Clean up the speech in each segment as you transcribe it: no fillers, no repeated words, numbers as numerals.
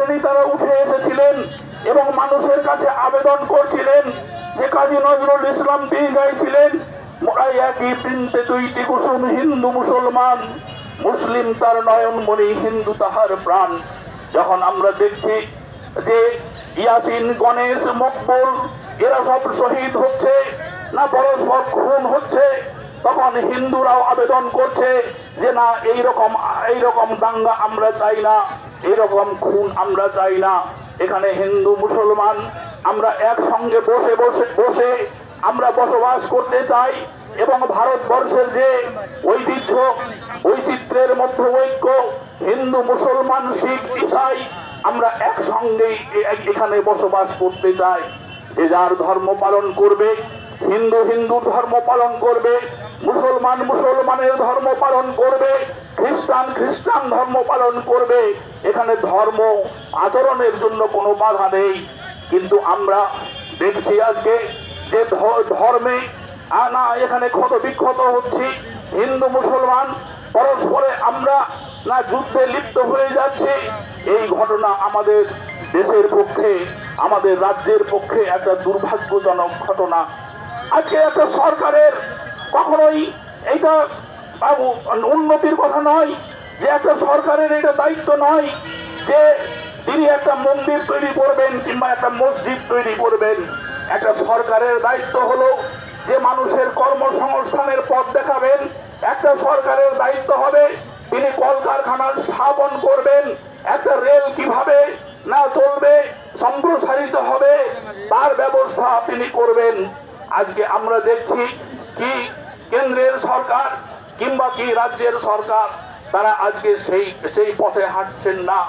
শ্রেণী তারা উঠে এসেছিলেন এবং মানুষের কাছে আবেদন করছিলেন যে কাজী নজরুল ইসলাম তিনি গাইছিলেন, মোরাই একই বৃন্তে দুইটি কুসুম, হিন্দু মুসলমান, মুসলিম তার নয়নমণি, হিন্দু তাহার প্রাণ। যখন আমরা দেখছি যে ইয়াসিন, গণেশ, মকবুল এরা সব শহীদ হচ্ছে, না পরস্পর খুন হচ্ছে, তখন হিন্দুরাও আবেদন করছে যে না, এইরকম দাঙ্গা আমরা চাই না, এইরকম খুন আমরা চাই না। এখানে হিন্দু মুসলমান আমরা একসঙ্গে বসে আমরা বসবাস করতে চাই এবং ভারতবর্ষের যে ঐতিহ্য, বৈচিত্র্যের মধ্যে ঐক্য, হিন্দু মুসলমান শিখ ইসাই আমরা একসঙ্গেই এখানে বসবাস করতে চাই। যে যার ধর্ম পালন করবে, হিন্দু হিন্দুর ধর্ম পালন করবে, মুসলমান মুসলমানের ধর্ম পালন করবে, খ্রিস্টান খ্রিস্টান ধর্ম পালন করবে। এখানে ধর্ম আচরণের জন্য কোনো বাধা নেই। কিন্তু আমরা দেখছি আজকে যে ধর্মে না এখানে ক্ষত বিক্ষত হচ্ছি, হিন্দু মুসলমান পরস্পরে আমরা না যুদ্ধে লিপ্ত হয়ে যাচ্ছে। এই ঘটনা আমাদের দেশের পক্ষে, আমাদের রাজ্যের পক্ষে একটা দুর্ভাগ্যজনক ঘটনা। আজকে একটা সরকারের কখনোই এইটা উন্নতির কথা নয়, যে একটা সরকারের এটা দায়িত্ব নয় যে তিনি একটা মন্দির তৈরি করবেন কিংবা একটা মসজিদ তৈরি করবেন। একটা সরকারের দায়িত্ব হলো যে মানুষের কর্মসংস্থানের পথ দেখাবেন। একটা সরকারের দায়িত্ব হবে তিনি কলকারখানা স্থাপন করবেন। একটা রেল কিভাবে না চলবে, সম্প্রসারিত হবে, তার ব্যবস্থা তিনি করবেন। আজকে আমরা দেখছি কি কেন্দ্রের সরকার কিংবা কি রাজ্যের সরকার তারা আজকে সেই পথে হাঁটছেন না।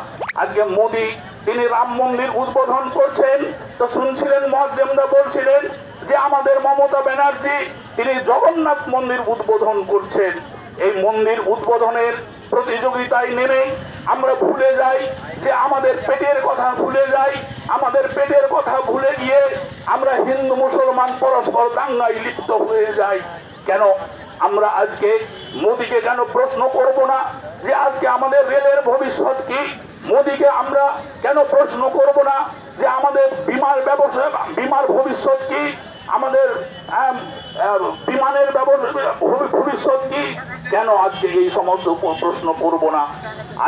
আজকে মোদী তিনি রাম মন্দির উদ্বোধন করছেন, তো শুনছিলেন মুয়াজ্জেমরা বলছিলেন যে আমাদের মমতা ব্যানার্জি তিনি জগন্নাথ মন্দির উদ্বোধন করছেন। এই মন্দির উদ্বোধনের প্রতিযোগিতায় নেমে আমরা ভুলে যাই যে আমাদের পেটের কথা ভুলে যাই, আমাদের পেটের কথা ভুলে গিয়ে আমরা হিন্দু মুসলমান পরস্পর দাঙ্গায় লিপ্ত হয়ে যাই। কেন আমরা আজকে মোদীকে কেন প্রশ্ন করব না যে আজকে আমাদের রেলের ভবিষ্যৎ কি? মোদীকে আমরা কেন প্রশ্ন করব না যে আমাদের বিমার ভবিষ্যৎ কি, আমাদের বিমানের ভবিষ্যৎ কি? কেন আজকে এই সমস্ত প্রশ্ন করব না?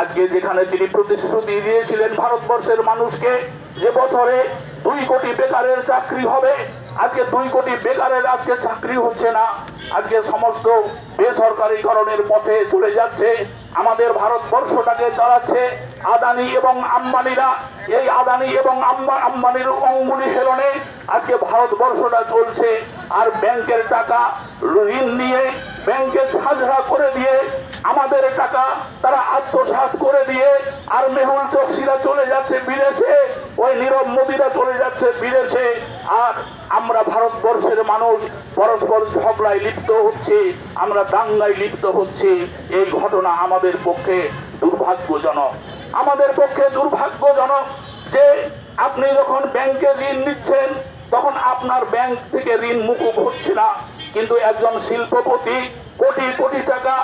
আজকে যেখানে তিনি প্রতিশ্রুতি দিয়েছিলেন ভারতবর্ষের মানুষকে যে বছরে 2 কোটি বেকারের চাকরি হবে, আজকে 2 কোটি বেকারের আজকে চাকরি হচ্ছে না। আজকে সমস্ত বেসরকারীকরণের পথে চলে যাচ্ছে। আমাদের ভারতবর্ষটাকে চালাচ্ছে আদানি এবং আম্বানিরা। এই আদানি এবং আম্বানির অঙ্গুলি হেলনে আজকে ভারতবর্ষটা চলছে। আর ব্যাংকের টাকা ঋণ নিয়ে ব্যাংকে ঝাঁঝরা করে দিয়ে আমাদের টাকা তারা আত্মসাৎ করে দিয়ে আর মেহুল চোকসিরা চলে যাচ্ছে বিদেশে, ওই নীরব মোদীরা চলে যাচ্ছে বিদেশে। আর আমরা ভারতবর্ষের মানুষ পরস্পর ঝগড়ায় লিপ্ত হচ্ছে, আমরা দাঙ্গায় লিপ্ত হচ্ছে। এই ঘটনা আমাদের পক্ষে দুর্ভাগ্যজনক। আমাদের পক্ষে দুর্ভাগ্যজনক যে আপনি যখন ব্যাংকে ঋণ নিচ্ছেন তখন আপনার ব্যাংক থেকে ঋণ মুকুব হচ্ছে না, কিন্তু একজন শিল্পপতি কোটি কোটি টাকা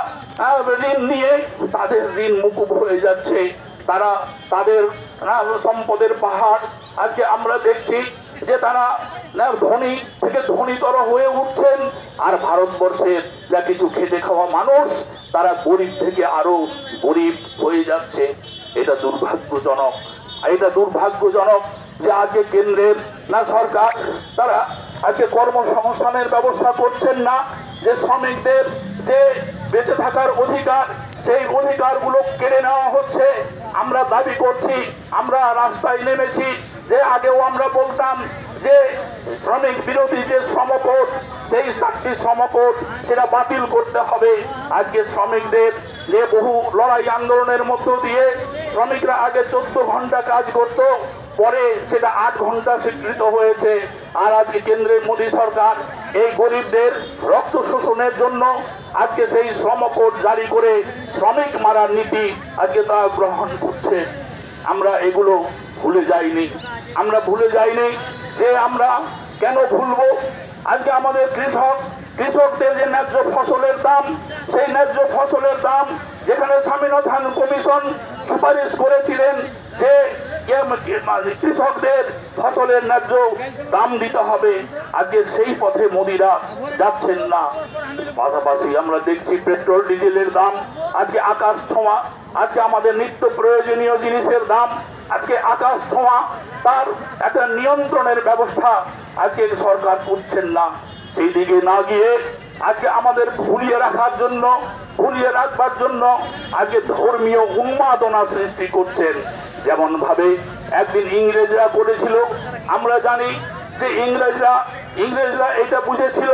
ঋণ নিয়ে তাদের ঋণ মুকুব হয়ে যাচ্ছে। তারা তাদের সম্পদের পাহাড় আজকে আমরা দেখছি যে তারা ধনী থেকে ধনীতর হয়ে উঠছেন। আর ভারতবর্ষের যা কিছু খেটে খাওয়া মানুষ তারা গরিব থেকে আরো গরিব হয়ে যাচ্ছে। এটা দুর্ভাগ্যজনক। এটা দুর্ভাগ্যজনক যে আজকে কেন্দ্রের সরকার তারা আজকে কর্মসংস্থানের ব্যবস্থা করছেন না। যে শ্রমিকদের যে বেঁচে থাকার অধিকার, সেই অধিকারগুলো কেড়ে নেওয়া হচ্ছে। আমরা দাবি করছি, আমরা রাস্তায় নেমেছি, যে আগেও আমরা বলতাম যে শ্রমিক বিরোধী যে শ্রমকোড, সেই 7টি শ্রমকোড সেটা বাতিল করতে হবে। আজকে শ্রমিকদের যে বহু লড়াই আন্দোলনের মধ্য দিয়ে শ্রমিকরা আগে 14 ঘন্টা কাজ করত, পরে সেটা 8 ঘন্টা স্বীকৃত হয়েছে। আর আজকে কেন্দ্রের মোদী সরকার এই গরিবদের রক্ত শোষণের জন্য আজকে সেই শ্রমকোড জারি করে শ্রমিক মারার নীতি আজকে তারা গ্রহণ করছে। আমরা এগুলো ভুলে যাইনি, আমরা ভুলে যাইনি। যে আমরা কেন ভুলবো? আজকে আমাদের কৃষকদের যে ন্যায্য ফসলের দাম, সেই ন্যায্য ফসলের দাম যেখানে স্বামীনাথন কমিশন সুপারিশ করেছিলেন যে কৃষকদের ফসলের ন্যায্য দাম দিতে হবে। আজকে সেই পথে মোদিরা যাচ্ছেন না। পাশাপাশি আমরা দেখছি পেট্রোল ডিজেলের দাম আজকে আকাশ ছোঁয়া। আজকে আমাদের নিত্য প্রয়োজনীয় জিনিসের দাম আজকে আকাশ ছোঁয়া। তার একটা নিয়ন্ত্রণের ব্যবস্থা আজকে সরকার করছেন না। সেই দিকে না গিয়ে আজকে আমাদের ভুলিয়ে রাখবার জন্য আজকে ধর্মীয় উন্মাদনা সৃষ্টি করছেন। যেমন ভাবে একদিন ইংরেজরা করেছিল, আমরা জানি যে ইংরেজরা এটা বুঝেছিল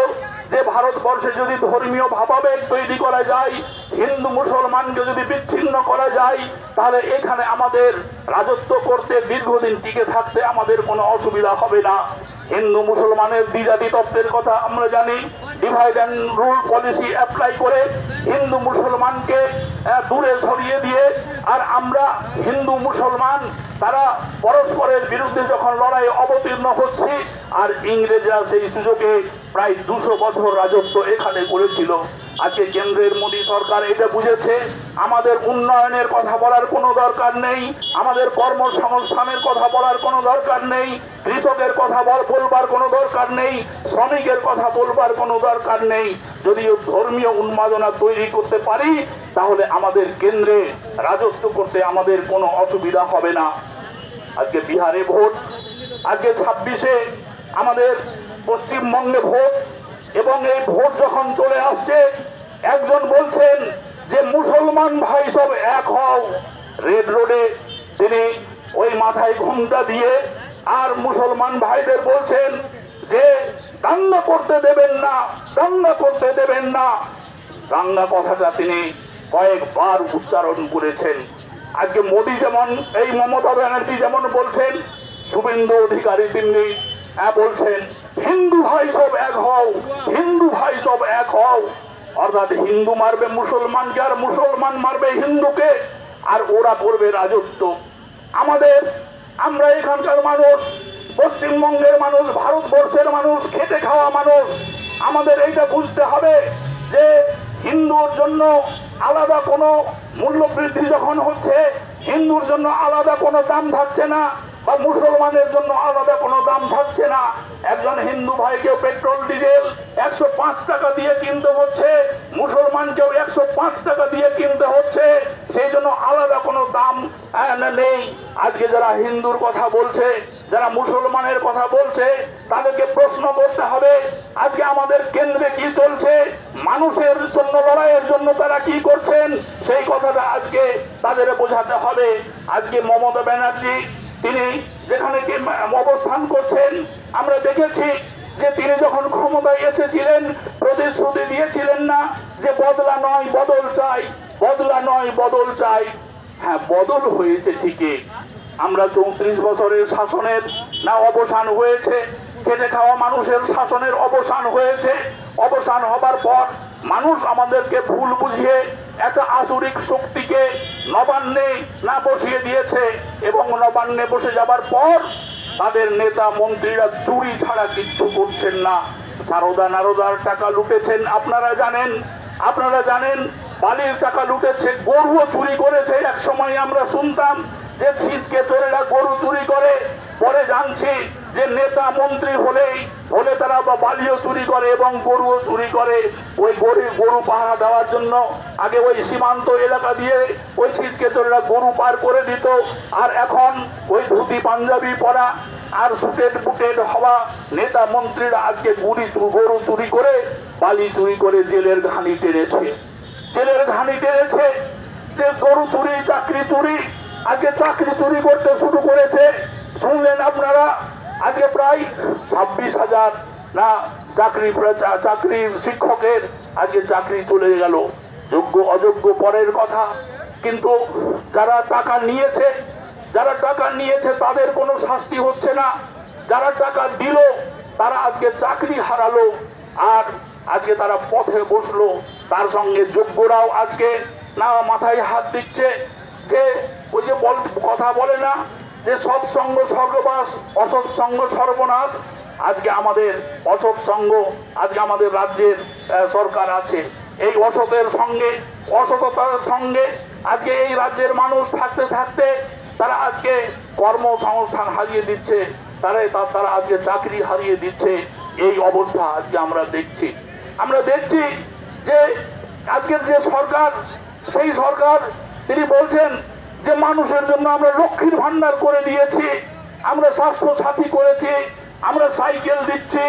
যে ভারতবর্ষে যদি ধর্মীয় ভাবাবেগ তৈরি করা যায়, হিন্দু মুসলমানকে যদি বিচ্ছিন্ন করা যায়, তাহলে এখানে আমাদের রাজত্ব করতে দীর্ঘদিন টিকে থাকতে আমাদের কোনো অসুবিধা হবে না। হিন্দু মুসলমানের দ্বিজাতি তত্ত্বের কথা আমরা জানি। Divide and rule policy apply করে হিন্দু মুসলমানকে দূরে সরিয়ে দিয়ে আর আমরা হিন্দু মুসলমান তারা পরস্পরের বিরুদ্ধে যখন লড়াই অবতীর্ণ হচ্ছি, আর ইংরেজরা সেই সুযোগে প্রায় 200 বছর রাজত্ব এখানে করেছিল। আজকে কেন্দ্রের মোদী সরকার এটা বুঝেছে আমাদের উন্নয়নের কথা বলার কোনো দরকার নেই, আমাদের কর্মসংস্থানের কথা বলার কোনো দরকার নেই, কৃষকের কথা বলবার কোনো দরকার নেই, শ্রমিকের কথা বলবার কোনো দরকার নেই। যদিও ধর্মীয় উন্মাদনা তৈরি করতে পারি তাহলে আমাদের কেন্দ্রে রাজত্ব করতে আমাদের কোনো অসুবিধা হবে না। আজকে বিহারে ভোট, আজকে 26-এ আমাদের পশ্চিমবঙ্গে ভোট, এবং এই ভোট যখন চলে আসছে একজন বলছেন যে মুসলমান ভাই সব এক হও। রেড রোডে তিনি ওই মাথায় ঘোমটা দিয়ে আর মুসলমান ভাইদের বলছেন যে দাঙ্গা করতে দেবেন না, দাঙ্গা করতে দেবেন না। দাঙ্গা কথাটা তিনি কয়েকবার উচ্চারণ করেছেন। আজকে মোদী যেমন, এই মমতা ব্যানার্জি যেমন বলছেন, শুভেন্দু অধিকারী তিনি বলছেন হিন্দু ভাই সব এক হও, হিন্দু ভাই সব এক হও। অর্থাৎ হিন্দু মারবে মুসলমানকে আর মুসলমান মারবে হিন্দুকে, আর ওরা করবে রাজত্ব। আমরা এখানকার মানুষ, পশ্চিমবঙ্গের মানুষ, ভারতবর্ষের মানুষ, খেটে খাওয়া মানুষ, আমাদের এইটা বুঝতে হবে যে হিন্দুর জন্য আলাদা কোনো মূল্য বৃদ্ধি যখন হচ্ছে, হিন্দুর জন্য আলাদা কোনো দাম থাকছে না, বা মুসলমানের জন্য আলাদা কোনো দাম থাকছে না। একজন হিন্দু ভাইকে পেট্রোল ডিজেল 105 টাকা দিয়ে কিনতে হচ্ছে, মুসলমানকেও 105 টাকা দিয়ে কিনতে হচ্ছে, সেই জন্য আলাদা কোনো দাম নেই। আজকে যারা হিন্দুর কথা বলছে, যারা মুসলমানের কথা বলছে, তাদেরকে প্রশ্ন করতে হবে আজকে আমাদের কেন্দ্রে কি চলছে, মানুষের জন্য লড়াইয়ের জন্য তারা কি করছেন, সেই কথাটা আজকে তাদের বোঝাতে হবে। আজকে মমতা ব্যানার্জি তিনি যেখানে অবস্থান করছেন, আমরা দেখেছি যে তিনি যখন ক্ষমতায় এসেছিলেন প্রতিশ্রুতি দিয়েছিলেন না যে বদলা নয় বদল চাই, বদলা নয় বদল চাই। হ্যাঁ, বদল হয়েছে ঠিকই। আমরা 34 বছরের শাসনের না অবসান হয়েছে, খেটে খাওয়া মানুষের শাসনের অবসান হয়েছে। অবসান হবার পর মানুষ আমাদেরকে ভুল বুঝিয়ে একটা আসুরিক শক্তিকে নবান্নে না বসিয়ে দিয়েছে, এবং নবান্নে বসে যাবার পর তাদের নেতা মন্ত্রীরা চুরি ছাড়া কিচ্ছু করছেন না। সারদা নারদার টাকা লুটেছেন আপনারা জানেন, বালির টাকা লুটেছে, গরুও চুরি করেছে। এক সময় আমরা শুনতাম যে ছিচকে চোরেরা গরু চুরি করে, পরে জানছি যে নেতা মন্ত্রী হলে তারা বালিও চুরি করে এবং গরুও চুরি করে। ওই গরু পাহারা দেওয়ার জন্য আগে ওই সীমান্ত এলাকা দিয়ে ওই ছিচকে চোরেরা গরু পার করে দিত, আর এখন ওই ধুতি পাঞ্জাবি পরা আর সুটেড হওয়া নেতা মন্ত্রীরা আজকে গরু চুরি করে, বালি চুরি করে জেলের ঘানি টেনেছে। যে গরু চুরি, চাকরি চুরি, আজকে চাকরি চুরি করতে শুরু করেছে। শুনলেন আপনারা আজকে প্রায় 26,000 না চাকরি শিক্ষকের আজকে চাকরি চলে গেল। যোগ্য অযোগ্য পরের কথা, কিন্তু যারা টাকা নিয়েছে তাদের কোনো শাস্তি হচ্ছে না। যারা টাকা দিল তারা আজকে চাকরি হারালো, আর আজকে তারা পথে বসলো। তার সঙ্গে যোগ্যরাও আজকে না মাথায় হাত দিচ্ছে। যে ওই যে কথা বলে না যে সৎসঙ্গ স্বর্গবাস, অসৎসঙ্গ সর্বনাশ। আজকে আমাদের অসৎসঙ্গ, আজকে আমাদের রাজ্যের সরকার আছে, এই অসতের সঙ্গে, অসততার সঙ্গে আজকে এই রাজ্যের মানুষ থাকতে তারা আজকে কর্মসংস্থান হারিয়ে দিচ্ছে, তারা আজকে চাকরি হারিয়ে দিচ্ছে। এই অবস্থা আজকে আমরা দেখছি যে আজকের যে সরকার, সেই সরকার তিনি বলছেন যে মানুষের জন্য আমরা লক্ষ্মীর ভান্ডার করে দিয়েছি, আমরা স্বাস্থ্য সাথী করেছি, আমরা সাইকেল দিচ্ছি,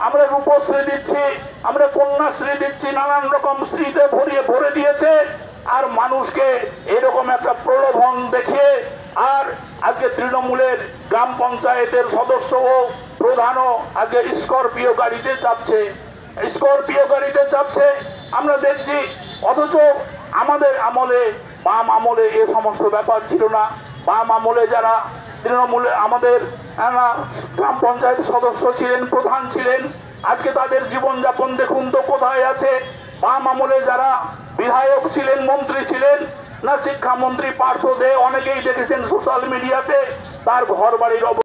আমরা রূপশ্রী দিচ্ছি, আমরা কন্যাশ্রী দিচ্ছি, নানান রকম শ্রীতে ভরে দিয়েছে। আর মানুষকে এরকম একটা প্রলোভন দেখিয়ে আর আজকে তৃণমূলের গ্রাম পঞ্চায়েতের সদস্য ও প্রধানও আজকে স্করপিও গাড়িতে চাপছে আমরা দেখছি। অথচ আমাদের আমলে, বাম আমলে এ সমস্ত ব্যাপার ছিল না। বাম আমলে যারা তৃণমূলে আমাদের গ্রাম পঞ্চায়েত সদস্য ছিলেন, প্রধান ছিলেন, আজকে তাদের জীবনযাপন দেখুন তো কোথায় আছে। বাম আমলে যারা বিধায়ক ছিলেন, মন্ত্রী ছিলেন, না শিক্ষামন্ত্রী পার্থ দে, অনেকেই দেখেছেন সোশ্যাল মিডিয়াতে তার ঘর বাড়ির